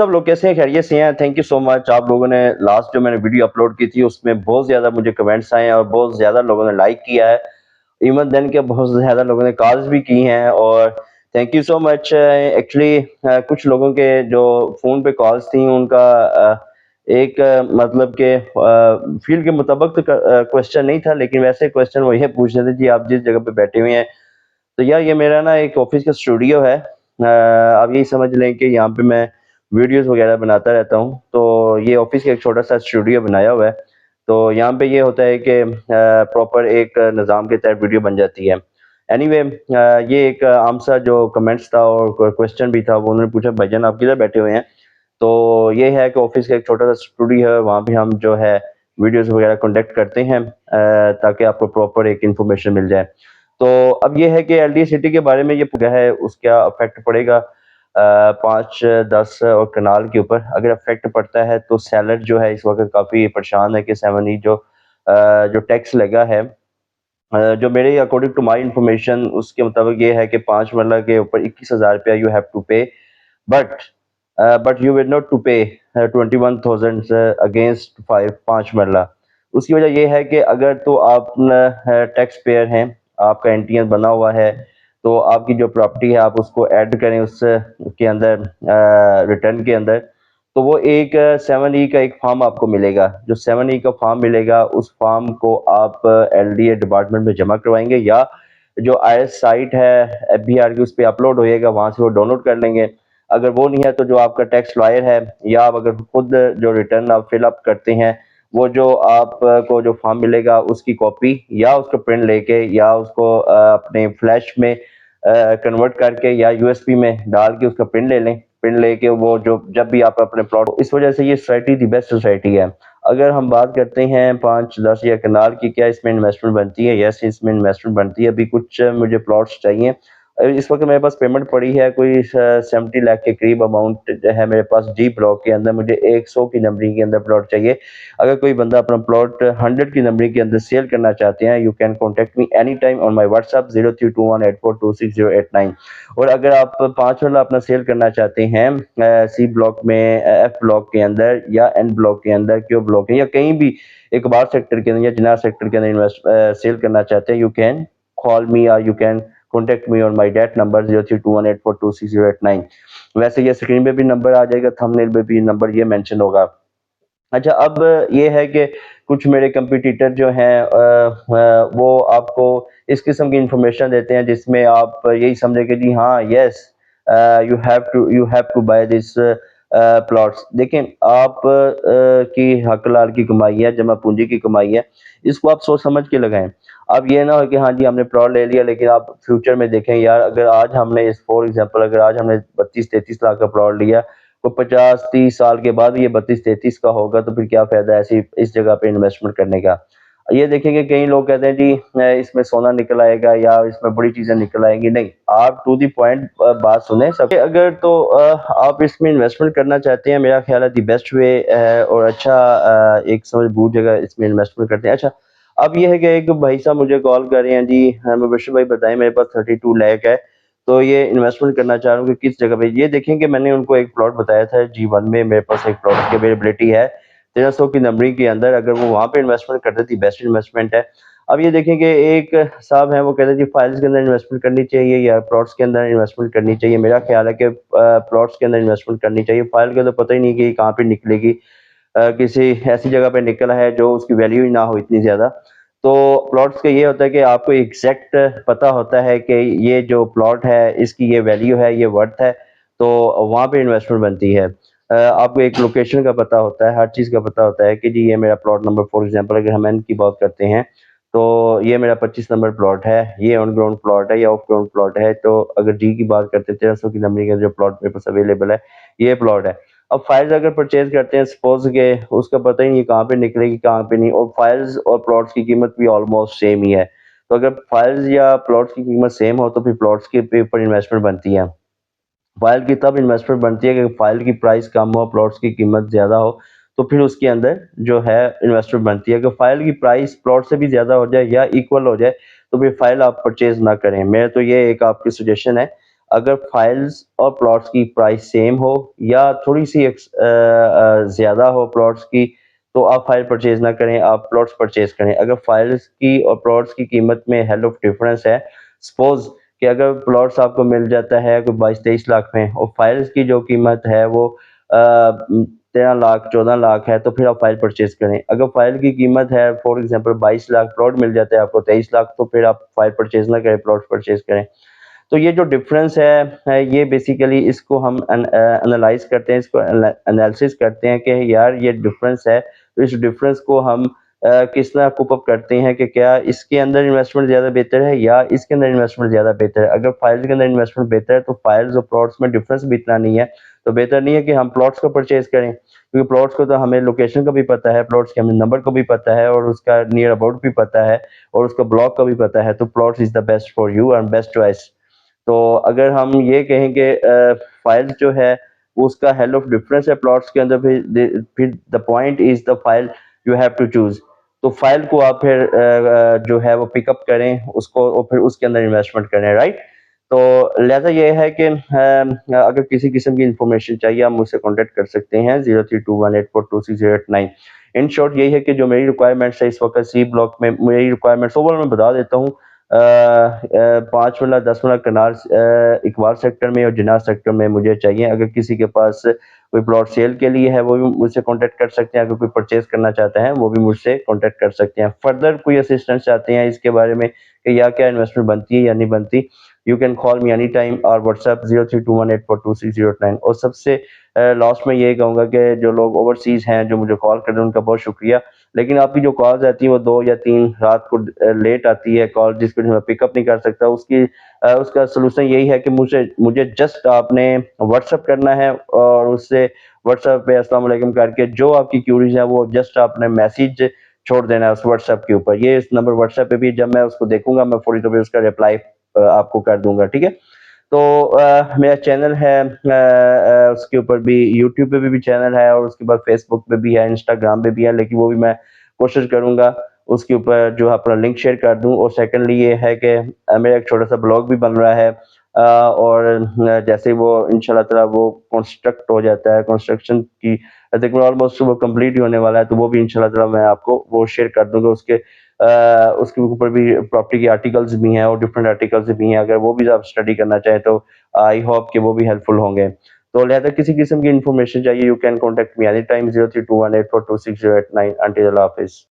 सब लोग कैसे हैं? खैरियत से हैं? Thank you so much. आप लोगों ने लास्ट जो मैंने वीडियो अपलोड की थी उसमें बहुत ज़्यादा मुझे कमेंट्स आए हैं और बहुत ज़्यादा लोगों ने लाइक किया है। इवन देन के बहुत ज़्यादा लोगों ने कॉल्स भी की हैं और thank you so much. Actually कुछ लोगों के जो फ़ोन पे कॉल्स थी उनका एक मतलब के फ़ील्ड के मुताबिक तो क्वेश्चन नहीं था, लेकिन वैसे क्वेश्चन वो ये पूछ रहे थे जी आप जिस जगह पे बैठे हुए हैं, तो यार ये मेरा ना एक ऑफिस का स्टूडियो है। आप यही समझ लें कि यहाँ पे मैं वीडियोस वगैरह बनाता रहता हूँ। तो ये ऑफिस का एक छोटा-सा स्टूडियो बनाया हुआ है। तो यहाँ पे ये होता है कि प्रॉपर एक निज़ाम के तहत वीडियो बन जाती है। एनीवे ये एक आम सा जो कमेंट्स था और क्वेश्चन भी था, वो उन्होंने पूछा भाईजान आप किधर बैठे हुए हैं? तो ये है कि ऑफिस का एक छोटा-सा स्टूडियो है, वहाँ पे हम जो है वीडियोस वगैरह कंडक्ट करते हैं ताकि आपको प्रॉपर एक इन्फॉर्मेशन मिल जाए। तो अब ये है कि एलडीए सिटी के बारे में ये पूछा है उसका इफ़ेक्ट पड़ेगा 5, 10 और कनाल के ऊपर। अगर इफ़ेक्ट पड़ता है तो सेलर जो है इस वक़्त काफ़ी परेशान है कि 7E जो टैक्स लगा है, जो मेरे अकॉर्डिंग टू माय इन्फॉर्मेशन उसके मुताबिक ये है कि 5 मरला के ऊपर ₹21,000 you have to pay, but you will not to pay 21,000 against 5 मरला। उसकी वजह ये है कि अगर तो आप टैक्स पेयर हैं, आपका एनटीएस बना हुआ है, तो आपकी जो प्रॉपर्टी है आप उसको ऐड करें उस के अंदर रिटर्न के अंदर, तो वो एक 7E का एक फॉर्म आपको मिलेगा। जो 7E का फॉर्म मिलेगा उस फॉर्म को आप एलडीए डिपार्टमेंट में जमा करवाएंगे या जो आईएस साइट है एफबीआर की उस पे अपलोड होएगा, वहाँ से वो डाउनलोड कर लेंगे। अगर वो नहीं है तो जो आपका टैक्स लॉयर है या आप अगर खुद जो रिटर्न आप फिल अप करते हैं, वो जो आपको जो फॉर्म मिलेगा उसकी कॉपी या उसको प्रिंट लेके या उसको अपने फ्लैश में कन्वर्ट करके या यूएसबी में डाल के उसका प्रिंट ले लें। प्रिंट लेके वो जो जब भी आप अपने प्लॉट, इस वजह से ये सोसाइटी दी बेस्ट सोसाइटी है। अगर हम बात करते हैं 5, 10 या कनाल की, क्या इसमें इन्वेस्टमेंट बनती है? यस, इसमें इन्वेस्टमेंट बनती है। अभी कुछ मुझे प्लॉट्स चाहिए। इस वक्त मेरे पास पेमेंट पड़ी है कोई 70 लाख के करीब अमाउंट है मेरे पास डी ब्लॉक के अंदर। मुझे 100 की नंबरिंग के अंदर प्लॉट चाहिए। अगर कोई बंदा अपना प्लॉट 100 की नंबरिंग के अंदर सेल करना चाहते हैं, you can contact me any time on my WhatsApp 0321842609। और अगर आप 5 वाला अपना सेल करना चाहते हैं सी ब्लॉक में, एफ ब्लॉक के अंदर या एन ब्लॉक के अंदर, क्यू ब्लॉक या कहीं भी इकबार सेक्टर के अंदर या जिनार सेक्टर के अंदर इन्वेस्ट सेल करना चाहते हैं, यू कैन कॉल मी और you can contact me on my date number 0321842609। वैसे ये स्क्रीन पे भी नंबर आ जाएगा, थंबनेल पे भी नंबर ये मेंशन होगा। अच्छा, अब ये है कि कुछ मेरे कंपटीटर जो हैं वो आपको इस किस्म की इंफॉर्मेशन देते हैं जिसमें आप यही समझे कि जी हाँ, yes, you have to buy this plots. देखें, आप की हक लाल की कमाई है, जमा पूंजी की कमाई है, इसको आप सोच समझ के लगाएं। अब ये ना हो कि हाँ जी हमने प्लॉट ले लिया, लेकिन आप फ्यूचर में देखें यार, अगर आज हमने इस फॉर एग्जांपल अगर आज हमने 32-33 लाख का प्लॉट लिया, तो 50-30 साल के बाद ये 32-33 का होगा, तो फिर क्या फायदा ऐसी इस जगह पे इन्वेस्टमेंट करने का। ये देखेंगे कई लोग कहते हैं जी इसमें सोना निकल आएगा या इसमें बड़ी चीजें निकल आएंगी। नहीं, आप टू दी पॉइंट बात सुने सब। अगर तो आप इसमें इन्वेस्टमेंट करना चाहते हैं, मेरा ख्याल है दी बेस्ट वे और अच्छा एक समझ बूझ जगह इसमें इन्वेस्टमेंट करते हैं। अच्छा, अब ये है कि एक भाई साहब मुझे कॉल कर रहे हैं जी, मुबशिर भाई बताएं मेरे पास 32 लाख है, तो ये इन्वेस्टमेंट करना चाह रहा हूँ कि किस जगह पे। ये देखें कि मैंने उनको एक प्लॉट बताया था G1 में, मेरे पास एक प्लॉट की अवेलेबिलिटी है 1300 की नंबरिंग के अंदर। अगर वो वहाँ पे इन्वेस्टमेंट करते थी, बेस्ट इन्वेस्टमेंट है। अब ये देखें कि एक साहब हैं वो कहते हैं जी फाइल्स के अंदर इन्वेस्टमेंट करनी चाहिए या प्लॉट्स के अंदर इन्वेस्टमेंट करनी चाहिए। मेरा ख्याल है कि प्लॉट्स के अंदर इन्वेस्टमेंट करनी चाहिए। फाइल के तो पता ही नहीं कि कहाँ पे निकलेगी, किसी ऐसी जगह पे निकला है जो उसकी वैल्यू ही ना हो इतनी ज्यादा। तो प्लॉट्स का ये होता है कि आपको एग्जैक्ट पता होता है कि ये जो प्लॉट है इसकी ये वैल्यू है, ये वर्थ है, तो वहाँ पे इन्वेस्टमेंट बनती है। आपको एक लोकेशन का पता होता है, हर चीज़ का पता होता है कि जी ये मेरा प्लॉट नंबर, फॉर एग्जांपल अगर हम एन की बात करते हैं, तो ये मेरा 25 नंबर प्लॉट है, ये ऑन ग्राउंड प्लॉट है या ऑफ ग्राउंड प्लॉट है। तो अगर डी की बात करते हैं 1300 की नंबरिंग का जो प्लॉट मेरे पास अवेलेबल है, ये प्लॉट है। अब फाइल्स अगर परचेज करते हैं, सपोज के उसका पता ही नहीं कहाँ पे निकलेगी कहाँ पे नहीं, और फाइल्स और प्लॉट्स की कीमत भी ऑलमोस्ट सेम ही है। तो अगर फाइल्स या प्लॉट्स की कीमत सेम हो तो फिर प्लॉट्स के ऊपर इन्वेस्टमेंट बनती है। फाइल की तब इन्वेस्टमेंट बनती है कि फाइल की प्राइस कम हो, प्लॉट्स की कीमत ज्यादा हो, तो फिर उसके अंदर जो है इन्वेस्टमेंट बनती है। कि फाइल की प्राइस प्लॉट से भी ज्यादा हो जाए या इक्वल हो जाए, तो फिर फाइल आप परचेज ना करें। मेरा तो ये एक आपकी सजेशन है। अगर फाइल्स और प्लॉट्स की प्राइस सेम हो या थोड़ी सी ज़्यादा हो प्लॉट्स की, तो आप फाइल परचेज़ ना करें, आप प्लॉट्स परचेज़ करें। अगर फाइल्स की और प्लॉट्स की कीमत में हेल ऑफ डिफरेंस है, सपोज़ कि अगर प्लॉट्स आपको मिल जाता है कोई 22-23 लाख में और फाइल्स की जो कीमत है वो 13 लाख 14 लाख है, तो फिर आप फाइल परचेज़ करें। अगर फाइल की कीमत है फॉर एग्ज़ाम्पल 22 लाख, प्लॉट मिल जाता है आपको 23 लाख, तो फिर आप फाइल परचेज़ ना करें, प्लॉट परचेज़ करें। तो ये जो डिफरेंस है ये बेसिकली इसको हम एनालाइज़ करते हैं, इसको एनालिसिस करते हैं कि यार ये डिफरेंस है, तो इस डिफरेंस को हम किस तरह कोप अप करते हैं कि क्या इसके अंदर इन्वेस्टमेंट ज़्यादा बेहतर है या इसके अंदर इन्वेस्टमेंट ज़्यादा बेहतर है। अगर फाइल्स के अंदर इन्वेस्टमेंट बेहतर है तो फाइल्स और प्लॉट्स में डिफरेंस भी इतना नहीं है, तो बेहतर नहीं है कि हम प्लॉट्स को परचेज़ करें, क्योंकि प्लॉट्स को तो हमें लोकेशन का भी पता है, प्लॉट्स के हमें नंबर को भी पता है और उसका नियर अबाउट भी पता है और उसका ब्लॉक का भी पता है, तो plots is the best for you and best choice. तो अगर हम ये कहें कि फाइल जो है वो उसका हेल ऑफ डिफरेंस है प्लॉट्स के अंदर, फिर the point is the file you have to choose. तो फाइल को आप फिर जो है वो पिकअप करें उसको और फिर उसके अंदर इन्वेस्टमेंट करें, राइट। तो लिहाजा ये है कि अगर किसी किस्म की इंफॉर्मेशन चाहिए आप मुझसे कॉन्टेक्ट कर सकते हैं 0321842609। इन शॉर्ट यही है कि जो मेरी रिक्वायरमेंट्स है इस वक्त सी ब्लॉक में, मेरी रिक्वायरमेंट्स ओवरऑल मैं बता देता हूँ। 5 वाला 10 वाला कनाल इकबाल सेक्टर में और जिनाह सेक्टर में मुझे चाहिए। अगर किसी के पास कोई प्लॉट सेल के लिए है वो भी मुझसे कॉन्टेक्ट कर सकते हैं, अगर कोई परचेज करना चाहते हैं वो भी मुझसे कॉन्टेक्ट कर सकते हैं। फर्दर कोई असिस्टेंस चाहते हैं इसके बारे में कि या क्या इन्वेस्टमेंट बनती है या नहीं बनती, you can call me any time और व्हाट्सएप 0321842609। और सबसे लास्ट में यही कहूँगा कि जो लोग ओवरसीज़ हैं जो मुझे कॉल कर रहे हैं उनका बहुत शुक्रिया, लेकिन आपकी जो कॉल्स आती हैं वो 2 या 3 रात को लेट आती है कॉल, जिसको मैं पिकअप नहीं कर सकता। उसका सॉल्यूशन यही है कि मुझे मुझे जस्ट आपने व्हाट्सएप करना है और उससे व्हाट्सएप पे अस्सलाम वालेकुम करके जो आपकी क्यूरीज है वो जस्ट आपने मैसेज छोड़ देना है उस व्हाट्सएप के ऊपर। ये इस नंबर व्हाट्सएप पे भी जब मैं उसको देखूंगा मैं फौरी तौर पे उसका रिप्लाई आपको कर दूंगा, ठीक है। तो मेरा चैनल है उसके ऊपर भी यूट्यूब पे भी चैनल है और उसके बाद फेसबुक पे भी है, इंस्टाग्राम पे भी है, लेकिन वो भी मैं कोशिश करूंगा उसके ऊपर जो है अपना लिंक शेयर कर दूं। और सेकंडली ये है कि मेरा एक छोटा सा ब्लॉग भी बन रहा है और जैसे वो इंशाल्लाह ताला वो कंस्ट्रक्ट हो जाता है, कंस्ट्रक्शन की तकरीबन ऑलमोस्ट वो कंप्लीट ही होने वाला है, तो वो भी इंशाल्लाह ताला मैं आपको वो शेयर कर दूंगा। उसके ऊपर भी प्रॉपर्टी के आर्टिकल्स भी हैं और डिफरेंट आर्टिकल्स भी हैं, अगर वो भी आप स्टडी करना चाहें तो आई होप कि वो भी हेल्पफुल होंगे। तो लिहाजा किसी किस्म की इन्फॉर्मेशन चाहिए you can contact me any time 0321842609। Until Allah Hafiz.